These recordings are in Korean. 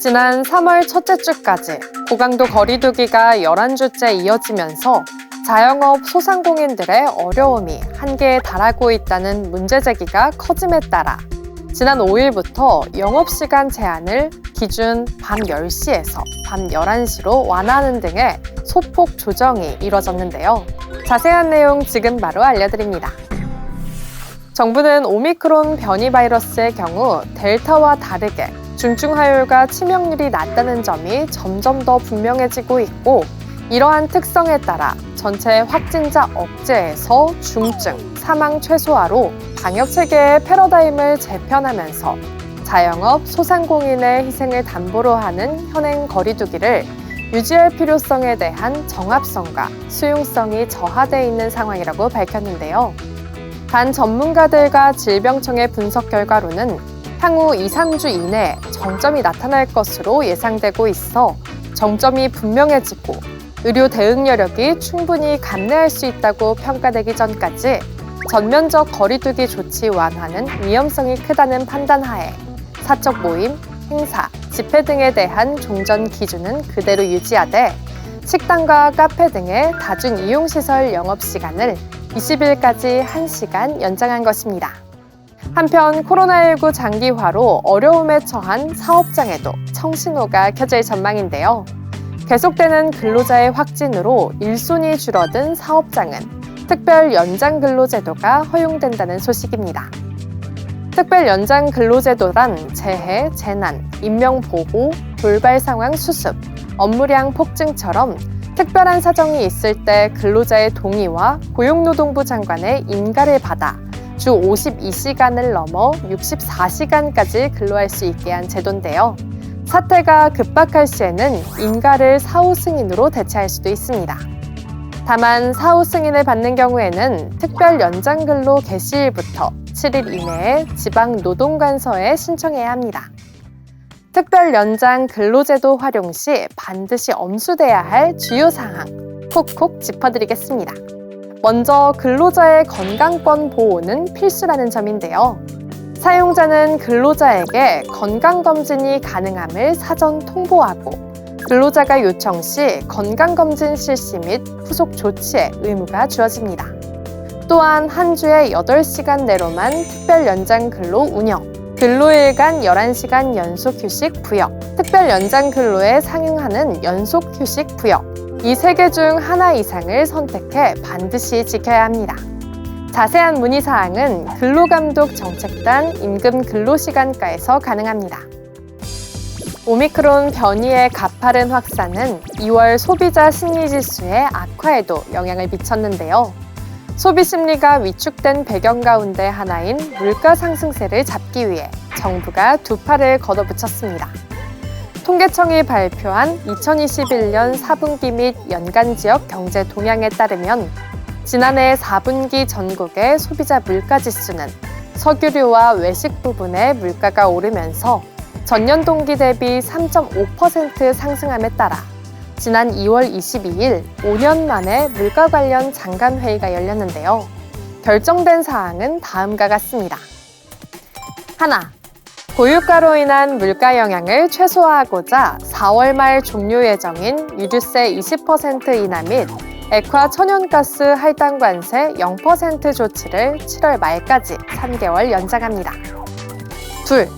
지난 3월 첫째 주까지 고강도 거리두기가 11주째 이어지면서 자영업 소상공인들의 어려움이 한계에 달하고 있다는 문제 제기가 커짐에 따라 지난 5일부터 영업시간 제한을 기준 밤 10시에서 밤 11시로 완화하는 등의 소폭 조정이 이뤄졌는데요. 자세한 내용 지금 바로 알려드립니다. 정부는 오미크론 변이 바이러스의 경우 델타와 다르게 중증화율과 치명률이 낮다는 점이 점점 더 분명해지고 있고, 이러한 특성에 따라 전체 확진자 억제에서 중증, 사망 최소화로 방역체계의 패러다임을 재편하면서 자영업, 소상공인의 희생을 담보로 하는 현행 거리두기를 유지할 필요성에 대한 정합성과 수용성이 저하돼 있는 상황이라고 밝혔는데요. 단 전문가들과 질병청의 분석 결과로는 향후 2-3주 이내에 정점이 나타날 것으로 예상되고 있어 정점이 분명해지고 의료 대응 여력이 충분히 감내할 수 있다고 평가되기 전까지 전면적 거리두기 조치 완화는 위험성이 크다는 판단하에 사적 모임, 행사, 집회 등에 대한 종전 기준은 그대로 유지하되 식당과 카페 등의 다중이용시설 영업시간을 20일까지 1시간 연장한 것입니다. 한편 코로나19 장기화로 어려움에 처한 사업장에도 청신호가 켜질 전망인데요. 계속되는 근로자의 확진으로 일손이 줄어든 사업장은 특별 연장 근로제도가 허용된다는 소식입니다. 특별 연장 근로제도란 재해, 재난, 인명보호, 돌발 상황 수습, 업무량 폭증처럼 특별한 사정이 있을 때 근로자의 동의와 고용노동부 장관의 인가를 받아 주 52시간을 넘어 64시간까지 근로할 수 있게 한 제도인데요. 사태가 급박할 시에는 인가를 사후 승인으로 대체할 수도 있습니다. 다만 사후 승인을 받는 경우에는 특별 연장 근로 개시일부터 7일 이내에 지방노동관서에 신청해야 합니다. 특별 연장 근로제도 활용 시 반드시 엄수돼야 할 주요 사항 콕콕 짚어드리겠습니다. 먼저 근로자의 건강권 보호는 필수라는 점인데요. 사용자는 근로자에게 건강검진이 가능함을 사전 통보하고 근로자가 요청 시 건강검진 실시 및 후속 조치의 의무가 주어집니다. 또한 한 주에 8시간 내로만 특별 연장 근로 운영, 근로일간 11시간 연속 휴식 부여, 특별 연장 근로에 상응하는 연속 휴식 부여, 이 3개 중 하나 이상을 선택해 반드시 지켜야 합니다. 자세한 문의사항은 근로감독정책단 임금근로시간과에서 가능합니다. 오미크론 변이의 가파른 확산은 2월 소비자 심리지수의 악화에도 영향을 미쳤는데요. 소비 심리가 위축된 배경 가운데 하나인 물가 상승세를 잡기 위해 정부가 두 팔을 걷어붙였습니다. 통계청이 발표한 2021년 4분기 및 연간 지역 경제 동향에 따르면 지난해 4분기 전국의 소비자 물가지수는 석유류와 외식 부분의 물가가 오르면서 전년 동기 대비 3.5% 상승함에 따라 지난 2월 22일 5년 만에 물가 관련 장관회의가 열렸는데요. 결정된 사항은 다음과 같습니다. 하나, 고유가로 인한 물가 영향을 최소화하고자 4월 말 종료 예정인 유류세 20% 인하 및 액화 천연가스 할당 관세 0% 조치를 7월 말까지 3개월 연장합니다. 둘,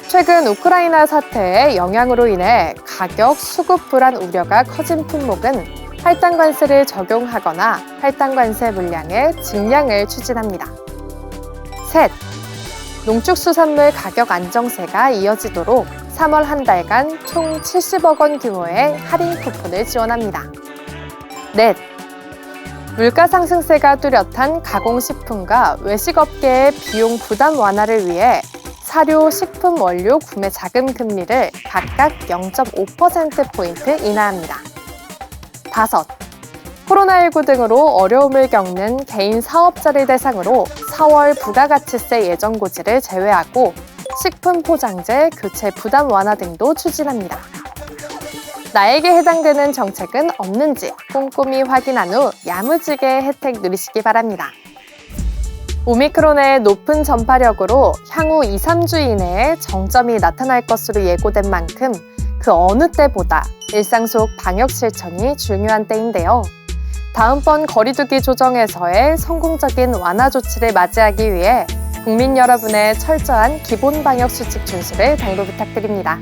최근 우크라이나 사태의 영향으로 인해 가격, 수급 불안 우려가 커진 품목은 할당 관세를 적용하거나 할당 관세 물량의 증량을 추진합니다. 셋, 농축수산물 가격 안정세가 이어지도록 3월 한 달간 총 70억 원 규모의 할인 쿠폰을 지원합니다. 넷, 물가 상승세가 뚜렷한 가공식품과 외식업계의 비용 부담 완화를 위해 사료, 식품 원료 구매 자금 금리를 각각 0.5%포인트 인하합니다. 다섯, 코로나19 등으로 어려움을 겪는 개인 사업자를 대상으로 4월 부가가치세 예정 고지를 제외하고 식품 포장재 교체 부담 완화 등도 추진합니다. 나에게 해당되는 정책은 없는지 꼼꼼히 확인한 후 야무지게 혜택 누리시기 바랍니다. 오미크론의 높은 전파력으로 향후 2, 3주 이내에 정점이 나타날 것으로 예고된 만큼 그 어느 때보다 일상 속 방역 실천이 중요한 때인데요. 다음번 거리두기 조정에서의 성공적인 완화 조치를 맞이하기 위해 국민 여러분의 철저한 기본 방역 수칙 준수를 당부 부탁드립니다.